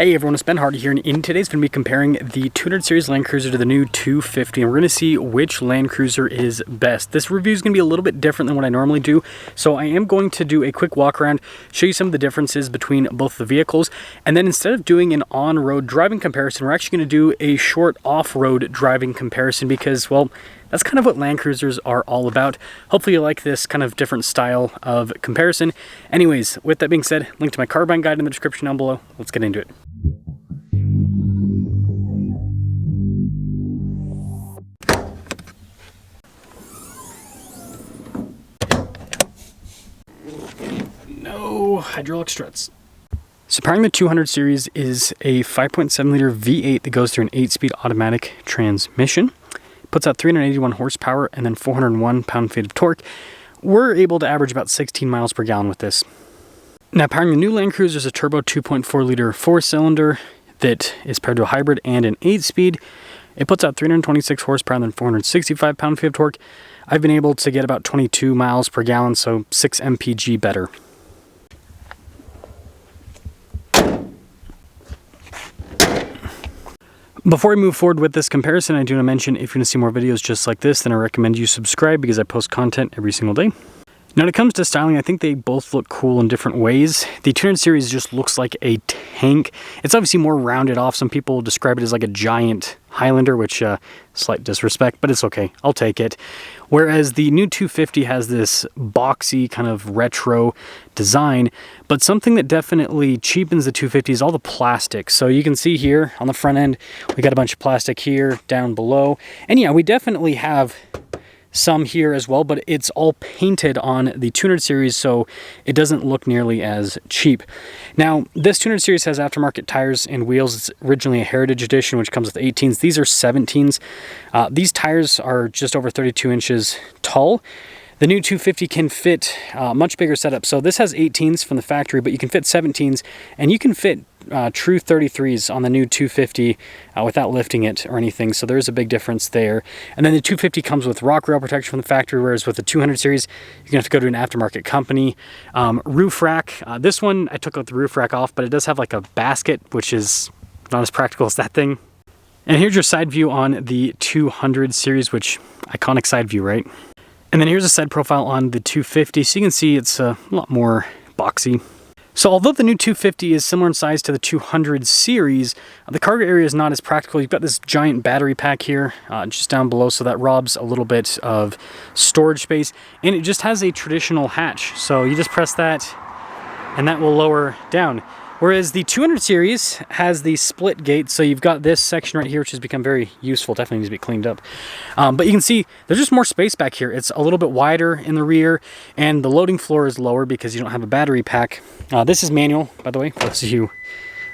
Hey everyone, it's Ben Hardy here, and in today's going to be comparing the 200 Series Land Cruiser to the new 250, and we're going to see which Land Cruiser is best. This review is going to be a little bit different than what I normally do, so I am going to do a quick walk around, show you some of the differences between both the vehicles, and then instead of doing an on-road driving comparison, we're actually going to do a short off-road driving comparison because, well, that's kind of what Land Cruisers are all about. Hopefully you like this kind of different style of comparison. Anyways, with that being said, link to my car buying guide in the description down below. Let's get into it. No hydraulic struts. So powering the 200 series is a 5.7 liter V8 that goes through an 8-speed automatic transmission. Puts out 381 horsepower and then 401 pound-feet of torque. We're able to average about 16 miles per gallon with this. Now, powering the new Land Cruiser is a turbo 2.4 liter 4-cylinder that is paired to a hybrid and an 8-speed. It puts out 326 horsepower and then 465 pound-feet of torque. I've been able to get about 22 miles per gallon, so 6 mpg better. Before I move forward with this comparison, I do want to mention if you want to see more videos just like this, then I recommend you subscribe because I post content every single day. Now, when it comes to styling, I think they both look cool in different ways. The 200 series just looks like a tank. It's obviously more rounded off. Some people describe it as like a giant Highlander, which slight disrespect, but it's okay. I'll take it. Whereas the new 250 has this boxy kind of retro design, but something that definitely cheapens the 250 is all the plastic. So you can see here on the front end, we got a bunch of plastic here, down below. And yeah, we definitely have some here as well, but it's all painted on the 200 series, so it doesn't look nearly as cheap. Now, this 200 series has aftermarket tires and wheels. It's originally a Heritage Edition, which comes with 18s. These are 17s. These tires are just over 32 inches tall. The new 250 can fit much bigger setup. So this has 18s from the factory, but you can fit 17s, and you can fit true 33s on the new 250 without lifting it or anything. So there's a big difference there. And then the 250 comes with rock rail protection from the factory, whereas with the 200 series, you're gonna have to go to an aftermarket company. Roof rack. This one, I took the roof rack off, but it does have like a basket, which is not as practical as that thing. And here's your side view on the 200 series, which iconic side view, right? And then here's a side profile on the 250, so you can see it's a lot more boxy. So although the new 250 is similar in size to the 200 series, the cargo area is not as practical. You've got this giant battery pack here just down below, so that robs a little bit of storage space. And it just has a traditional hatch, so you just press that and that will lower down. Whereas the 200 series has the split gate, so you've got this section right here, which has become very useful, definitely needs to be cleaned up. But you can see there's just more space back here. It's a little bit wider in the rear, and the loading floor is lower because you don't have a battery pack. This is manual, by the way, for those of you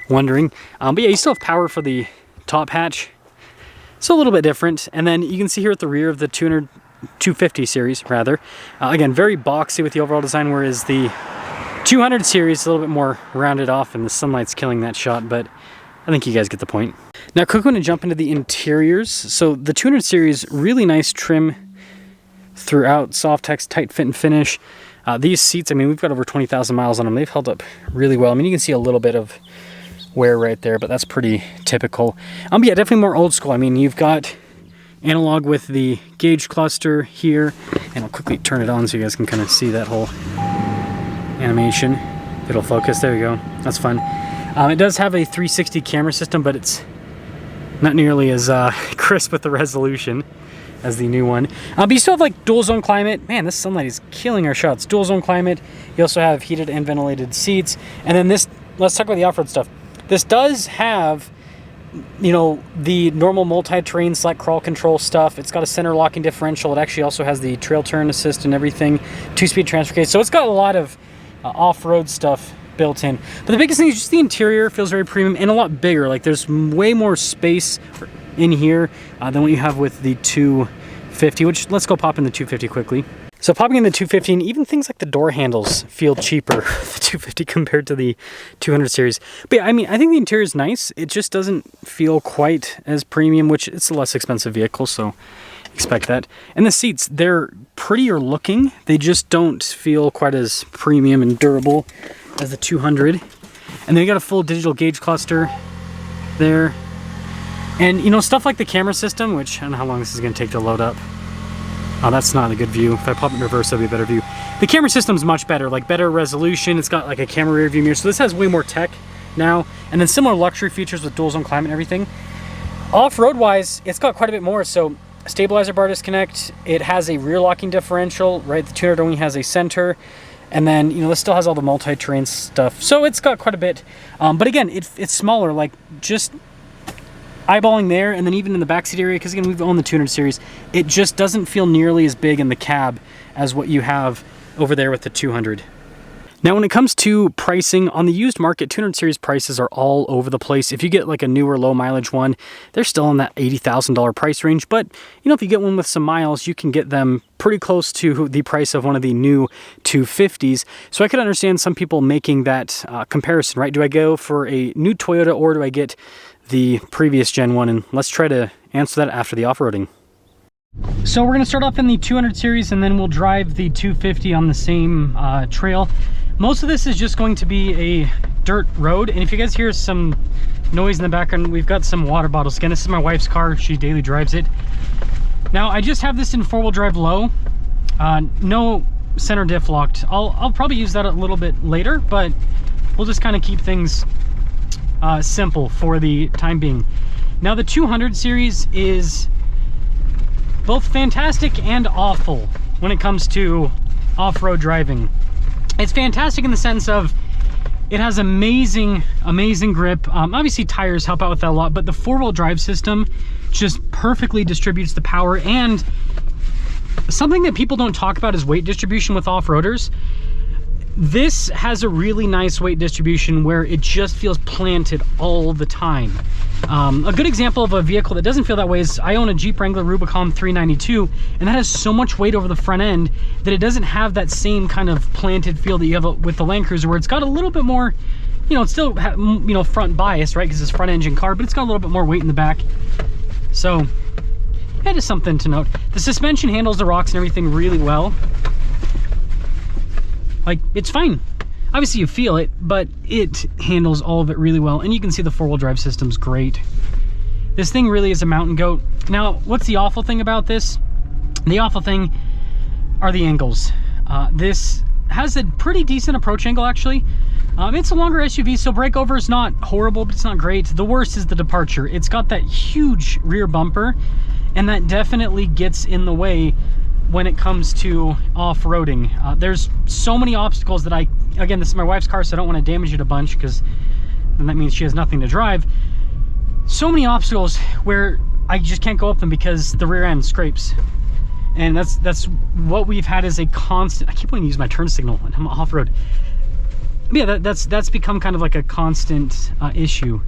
wondering. But yeah, you still have power for the top hatch. It's a little bit different. And then you can see here at the rear of the 250 series, rather. Again, very boxy with the overall design, whereas the 200 series is a little bit more rounded off, and the sunlight's killing that shot, but I think you guys get the point. Now, quick one to jump into the interiors. So the 200 series, really nice trim throughout, Softex, tight fit and finish. These seats, I mean, we've got over 20,000 miles on them. They've held up really well. I mean, you can see a little bit of wear right there, but that's pretty typical. But yeah, definitely more old school. I mean, you've got analog with the gauge cluster here, and I'll quickly turn it on so you guys can kind of see that whole animation. It'll focus. There you go. That's fun. It does have a 360 camera system, but it's not nearly as crisp with the resolution as the new one. But you still have like dual zone climate. Man, this sunlight is killing our shots. Dual zone climate. You also have heated and ventilated seats. And then this, let's talk about the off-road stuff. This does have, you know, the normal multi-terrain select crawl control stuff. It's got a center locking differential. It actually also has the trail turn assist and everything. 2-speed transfer case. So it's got a lot of off-road stuff built in. But the biggest thing is just the interior feels very premium and a lot bigger. Like there's way more space in here than what you have with the 250, which let's go pop in the 250 quickly. So popping in the 250, and even things like the door handles feel cheaper, the 250 compared to the 200 series. But yeah, I mean, I think the interior is nice. It just doesn't feel quite as premium, which it's a less expensive vehicle, so expect that. And the seats, they're prettier looking. They just don't feel quite as premium and durable as the 200. And then you got a full digital gauge cluster there. And you know, stuff like the camera system, which I don't know how long this is going to take to load up. Oh, that's not a good view. If I pop it in reverse, that'll be a better view. The camera system's much better, like better resolution. It's got like a camera rear view mirror. So this has way more tech now. And then similar luxury features with dual zone climate and everything. Off-road wise, it's got quite a bit more. So stabilizer bar disconnect. It has a rear locking differential, right? The tuner only has a center. And then, you know, this still has all the multi-terrain stuff. So it's got quite a bit. But again, it's smaller, like just eyeballing there, and then even in the backseat area, because again, we've owned the 200 series, it just doesn't feel nearly as big in the cab as what you have over there with the 200. Now, when it comes to pricing on the used market, 200 series prices are all over the place. If you get like a newer low mileage one, they're still in that $80,000 price range. But you know, if you get one with some miles, you can get them pretty close to the price of one of the new 250s. So I could understand some people making that comparison, right? Do I go for a new Toyota or do I get the previous gen one? And let's try to answer that after the off-roading. So we're going to start off in the 200 series and then we'll drive the 250 on the same trail. Most of this is just going to be a dirt road, and if you guys hear some noise in the background, we've got some water bottles. Again, this is my wife's car. She daily drives it. Now I just have this in 4-wheel drive low, no center diff locked. I'll probably use that a little bit later, but we'll just kind of keep things simple for the time being. Now the 200 series is both fantastic and awful when it comes to off-road driving. It's fantastic in the sense of it has amazing grip. Obviously tires help out with that a lot, but the 4-wheel drive system just perfectly distributes the power. And something that people don't talk about is weight distribution with off-roaders. This has a really nice weight distribution where it just feels planted all the time. A good example of a vehicle that doesn't feel that way is I own a Jeep Wrangler Rubicon 392, and that has so much weight over the front end that it doesn't have that same kind of planted feel that you have with the Land Cruiser, where it's got a little bit more, you know, it's still, you know, front bias, right? Because it's a front engine car, but it's got a little bit more weight in the back. So that is something to note. The suspension handles the rocks and everything really well. Like, it's fine. Obviously you feel it, but it handles all of it really well. And you can see the 4-wheel drive system's great. This thing really is a mountain goat. Now, what's the awful thing about this? The awful thing are the angles. This has a pretty decent approach angle, actually. It's a longer SUV, so breakover is not horrible, but it's not great. The worst is the departure. It's got that huge rear bumper, and that definitely gets in the way when it comes to off-roading. There's so many obstacles that again, this is my wife's car, so I don't want to damage it a bunch, because then that means she has nothing to drive. So many obstacles where I just can't go up them because the rear end scrapes. And that's what we've had as a constant. I keep wanting to use my turn signal when I'm off-road. Yeah, that's become kind of like a constant issue.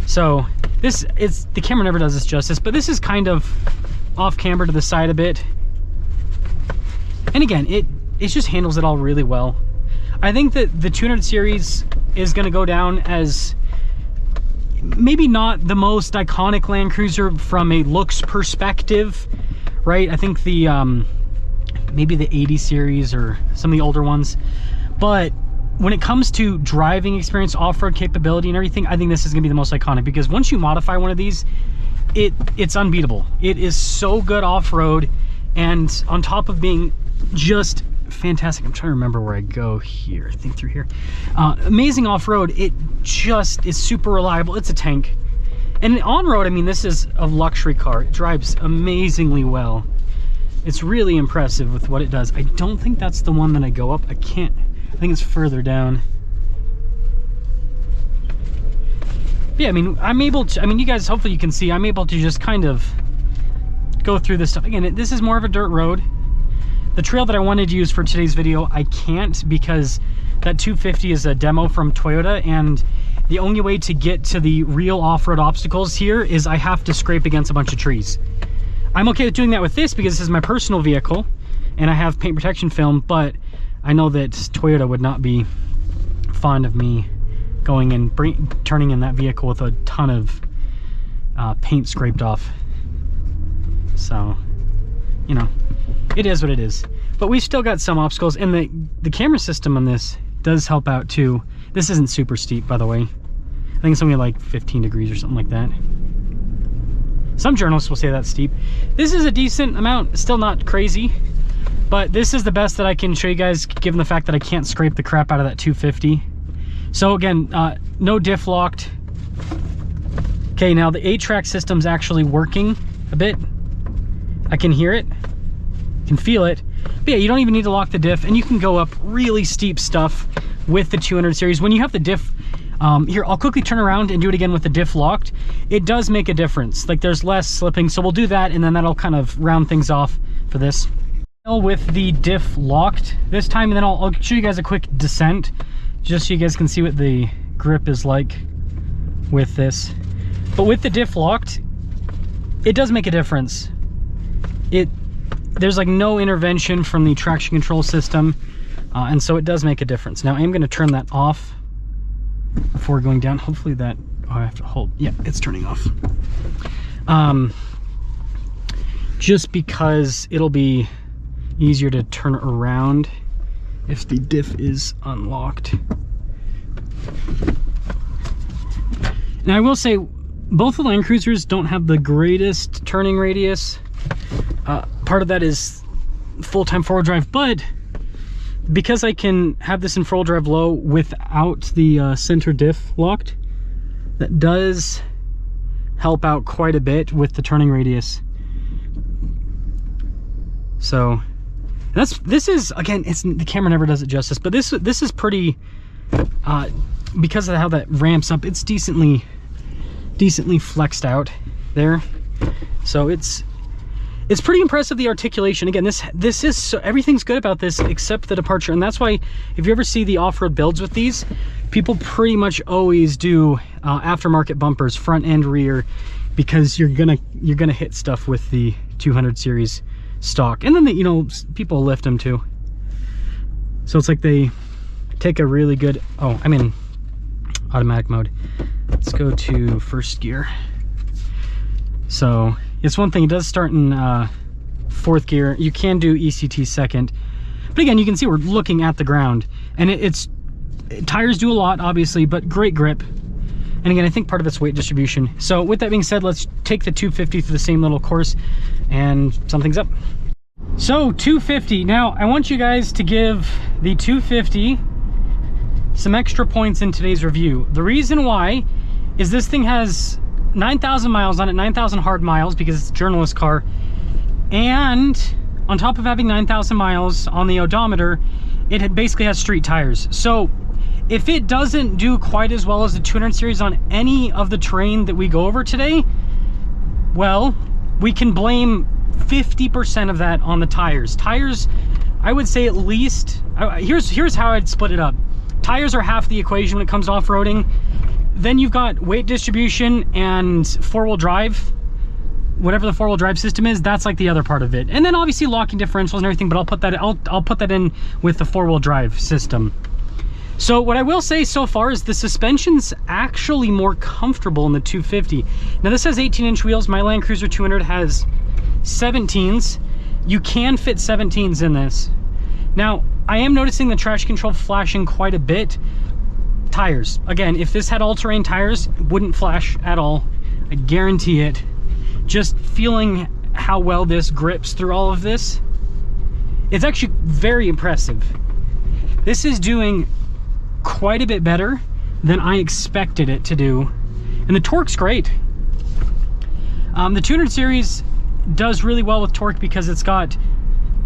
So the camera never does this justice, but this is kind of off camber to the side a bit. And again, it just handles it all really well. I think that the 200 series is going to go down as maybe not the most iconic Land Cruiser from a looks perspective, right? I think the maybe the 80 series or some of the older ones, but when it comes to driving experience, off-road capability and everything, I think this is going to be the most iconic, because once you modify one of these, it's unbeatable. It is so good off-road, and on top of being just fantastic, I'm trying to remember where I go here. I think through here. Amazing off-road. It just is super reliable. It's a tank. And on-road, I mean, this is a luxury car. It drives amazingly well. It's really impressive with what it does. I don't think that's the one that I go up. I think it's further down. But yeah, I mean, you guys, hopefully you can see, I'm able to just kind of go through this stuff. Again, this is more of a dirt road. The trail that I wanted to use for today's video, I can't, because that 250 is a demo from Toyota, and the only way to get to the real off-road obstacles here is I have to scrape against a bunch of trees. I'm okay with doing that with this because this is my personal vehicle and I have paint protection film, but I know that Toyota would not be fond of me going and turning in that vehicle with a ton of paint scraped off. So, you know, it is what it is. But we've still got some obstacles, and the camera system on this does help out too. This isn't super steep, by the way. I think it's only like 15 degrees or something like that. Some journalists will say that's steep. This is a decent amount, still not crazy, but this is the best that I can show you guys, given the fact that I can't scrape the crap out of that 250. So again, no diff locked. Okay, now the 8-track system's actually working a bit. I can hear it, can feel it. But yeah, you don't even need to lock the diff, and you can go up really steep stuff with the 200 series. When you have the diff, here, I'll quickly turn around and do it again with the diff locked. It does make a difference. Like, there's less slipping, so we'll do that, and then that'll kind of round things off for this. With the diff locked this time, and then I'll show you guys a quick descent, just so you guys can see what the grip is like with this. But with the diff locked, it does make a difference. There's like no intervention from the traction control system, and so it does make a difference. Now I am going to turn that off before going down. Hopefully that, oh, I have to hold, yeah, it's turning off. Just because it'll be easier to turn around if the diff is unlocked. Now I will say, both the Land Cruisers don't have the greatest turning radius. Part of that is full-time four-wheel drive, but because I can have this in four-wheel drive low without the center diff locked, that does help out quite a bit with the turning radius. So this is, again, the camera never does it justice, but this is pretty, because of how that ramps up, it's decently flexed out there. So it's pretty impressive, the articulation. Again, this is so, everything's good about this except the departure, and that's why if you ever see the off-road builds with these, people pretty much always do aftermarket bumpers, front and rear, because you're gonna hit stuff with the 200 series stock, and then you know, people lift them too. So it's like they take a really good, oh, I'm in automatic mode. Let's go to first gear. So it's one thing, it does start in fourth gear. You can do ECT second, but again, you can see we're looking at the ground, and tires do a lot, obviously, but great grip. And again, I think part of it's weight distribution. So with that being said, let's take the 250 through the same little course and sum things up. So 250, now I want you guys to give the 250 some extra points in today's review. The reason why is this thing has 9,000 miles on it, 9,000 hard miles, because it's a journalist car, and on top of having 9,000 miles on the odometer, it basically has street tires. So if it doesn't do quite as well as the 200 series on any of the terrain that we go over today, well, we can blame 50% of that on the tires. Tires, I would say at least, here's how I'd split it up. Tires are half the equation when it comes to off-roading. Then you've got weight distribution and four-wheel drive. Whatever the four-wheel drive system is, that's like the other part of it. And then obviously locking differentials and everything, but I'll put that in with the four-wheel drive system. So what I will say so far is the suspension's actually more comfortable in the 250. Now this has 18-inch wheels. My Land Cruiser 200 has 17s. You can fit 17s in this. Now, I am noticing the traction control flashing quite a bit. Tires, again, if this had all-terrain tires, it wouldn't flash at all. I guarantee it. Just feeling how well this grips through all of this, it's actually very impressive. This is doing quite a bit better than I expected it to do, and the torque's great. The 200 series does really well with torque because it's got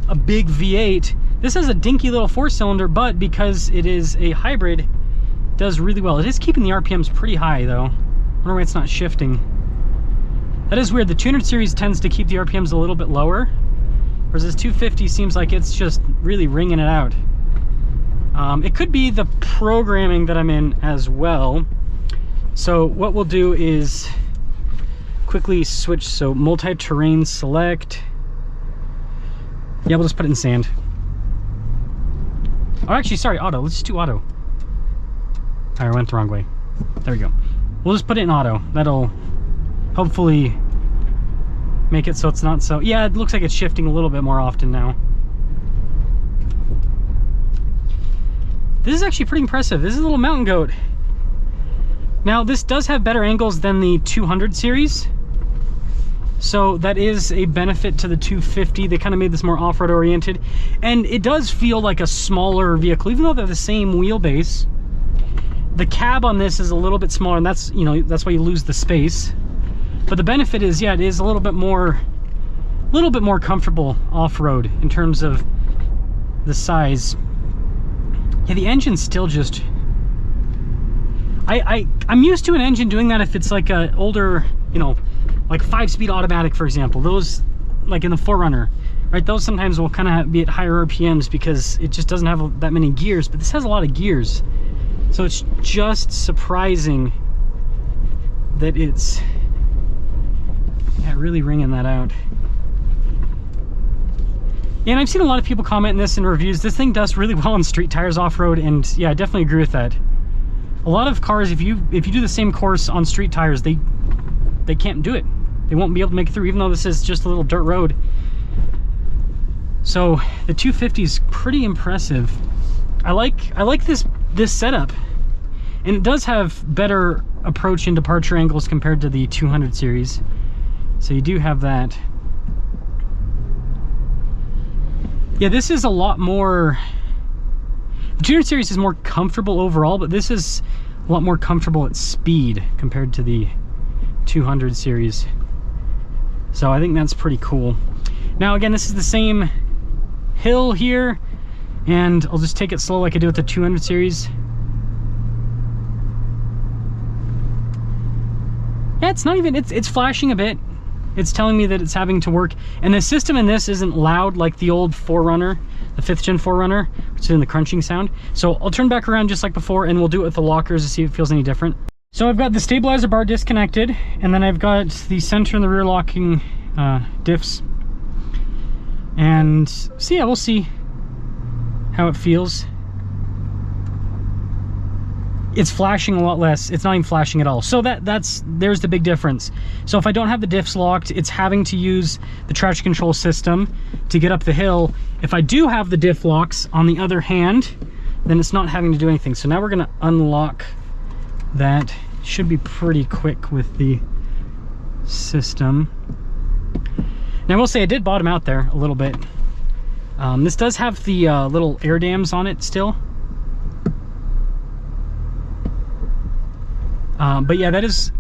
a big V8. This has a dinky little 4-cylinder, but because it is a hybrid, it does really well. It is keeping the RPMs pretty high though. I wonder why it's not shifting. That is weird. The 200 series tends to keep the RPMs a little bit lower, whereas this 250 seems like it's just really ringing it out. It could be the programming that I'm in as well. So what we'll do is quickly switch. So multi-terrain select. Yeah, we'll just put it in sand. Oh, actually, sorry, auto. Let's just do auto. I went the wrong way. There we go. We'll just put it in auto. That'll hopefully make it so it's not so... Yeah, it looks like it's shifting a little bit more often now. This is actually pretty impressive. This is a little mountain goat. Now, this does have better angles than the 200 series. So that is a benefit to the 250. They kind of made this more off-road oriented. And it does feel like a smaller vehicle, even though they're the same wheelbase. The cab on this is a little bit smaller, and that's, you know, that's why you lose the space. But the benefit is, yeah, it is a little bit more comfortable off-road in terms of the size. Yeah, the engine's still just... I'm used to an engine doing that if it's like a older, you know, like 5-speed automatic, for example. Those, like in the 4Runner, right? Those sometimes will kind of be at higher RPMs because it just doesn't have that many gears, but this has a lot of gears. So it's just surprising that it's, yeah, really ringing that out. Yeah, and I've seen a lot of people comment this in reviews. This thing does really well on street tires off-road, and yeah, I definitely agree with that. A lot of cars, if you do the same course on street tires, they can't do it. They won't be able to make it through, even though this is just a little dirt road. So the 250 is pretty impressive. I like this setup, and it does have better approach and departure angles compared to the 200 series. So you do have that. Yeah, this is a lot more... The 200 series is more comfortable overall, but this is a lot more comfortable at speed compared to the 200 series. So I think that's pretty cool. Now again, this is the same hill here, and I'll just take it slow like I did with the 200 series. Yeah, it's not even, it's flashing a bit. It's telling me that it's having to work. And the system in this isn't loud like the old 4Runner, the 5th gen 4Runner, which is in the crunching sound. So I'll turn back around just like before, and we'll do it with the lockers to see if it feels any different. So I've got the stabilizer bar disconnected, and then I've got the center and the rear locking diffs. And so yeah, we'll see how it feels. It's flashing a lot less. It's not even flashing at all. So there's the big difference. So if I don't have the diffs locked, it's having to use the traction control system to get up the hill. If I do have the diff locks, on the other hand, then it's not having to do anything. So now we're gonna unlock that. Should be pretty quick with the system. Now I will say I did bottom out there a little bit. This does have the little air dams on it still. But yeah, that is,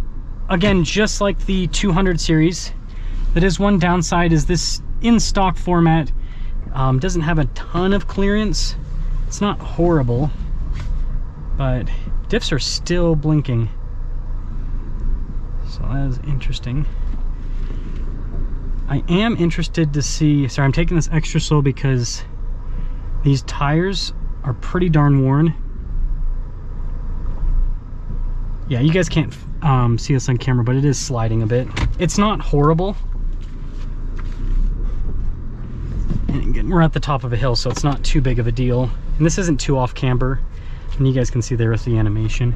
again, just like the 200 series. That is one downside, is this in stock format doesn't have a ton of clearance. It's not horrible, but diffs are still blinking. So that is interesting. I am interested to see, sorry, I'm taking this extra slow because these tires are pretty darn worn. Yeah, you guys can't see this on camera, but it is sliding a bit. It's not horrible. And again, we're at the top of a hill, so it's not too big of a deal. And this isn't too off camber, and you guys can see there with the animation.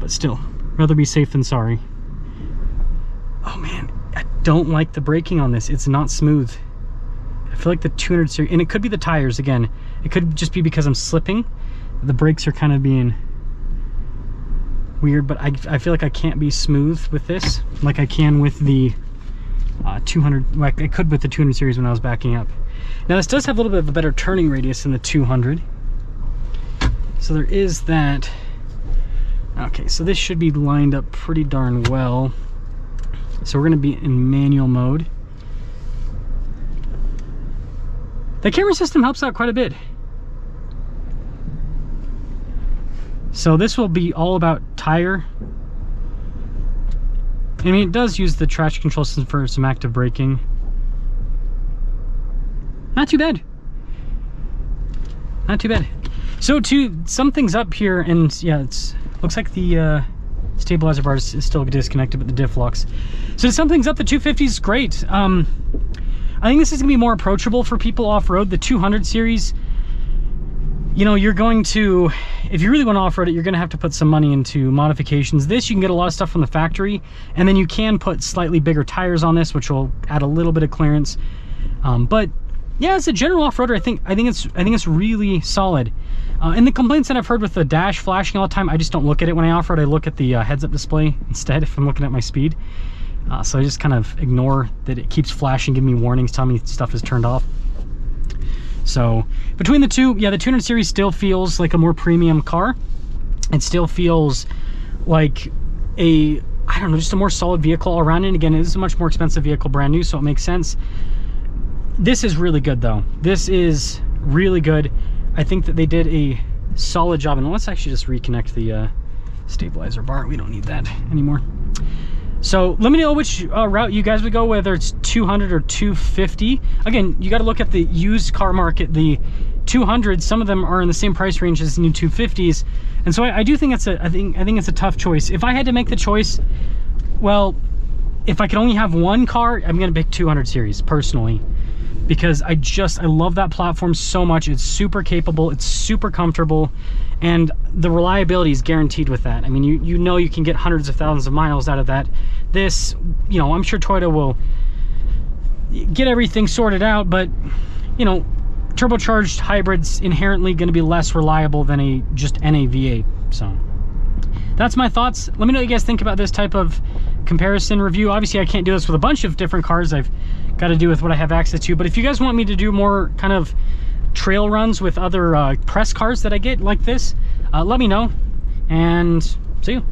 But still, rather be safe than sorry. Oh man, I don't like the braking on this. It's not smooth. I feel like the 200 series, and it could be the tires again. It could just be because I'm slipping. The brakes are kind of being weird, but I feel like I can't be smooth with this like I can with the 200, like I could with the 200 series when I was backing up. Now this does have a little bit of a better turning radius than the 200, so there is that. Okay, so this should be lined up pretty darn well. So we're going to be in manual mode. The camera system helps out quite a bit. So this will be all about tire. I mean, it does use the traction control system for some active braking. Not too bad. Not too bad. So to sum things up here, and yeah, it's looks like the stabilizer bar is still disconnected, but the diff locks. So to sum things up, the 250 is great. I think this is gonna be more approachable for people off-road. The 200 series, you know, you're going to, if you really want to off-road it, you're going to have to put some money into modifications. This, you can get a lot of stuff from the factory, and then you can put slightly bigger tires on this, which will add a little bit of clearance. But yeah, as a general off-roader, I think it's really solid. And the complaints that I've heard with the dash flashing all the time, I just don't look at it when I off-road. I look at the heads-up display instead if I'm looking at my speed. So I just kind of ignore that it keeps flashing, giving me warnings, telling me stuff is turned off. So between the two, yeah, the 200 series still feels like a more premium car. It still feels like a, I don't know, just a more solid vehicle all around. And again, it is a much more expensive vehicle, brand new, so it makes sense. This is really good though. This is really good. I think that they did a solid job. And let's actually just reconnect the stabilizer bar. We don't need that anymore. So let me know which route you guys would go, whether it's 200 or 250. Again, you got to look at the used car market. The 200s, some of them are in the same price range as the new 250s, and so I do think it's I think it's a tough choice. If I had to make the choice, well, if I could only have one car, I'm gonna pick 200 series personally, because I love that platform so much. It's super capable, it's super comfortable, and the reliability is guaranteed with that. I mean, you know you can get hundreds of thousands of miles out of that. This, you know, I'm sure Toyota will get everything sorted out, but you know, turbocharged hybrids inherently going to be less reliable than a just NA V8. So that's my thoughts. Let me know what you guys think about this type of comparison review. Obviously I can't do this with a bunch of different cars. I've got to do with what I have access to, but if you guys want me to do more kind of trail runs with other press cars that I get like this, let me know, and see you.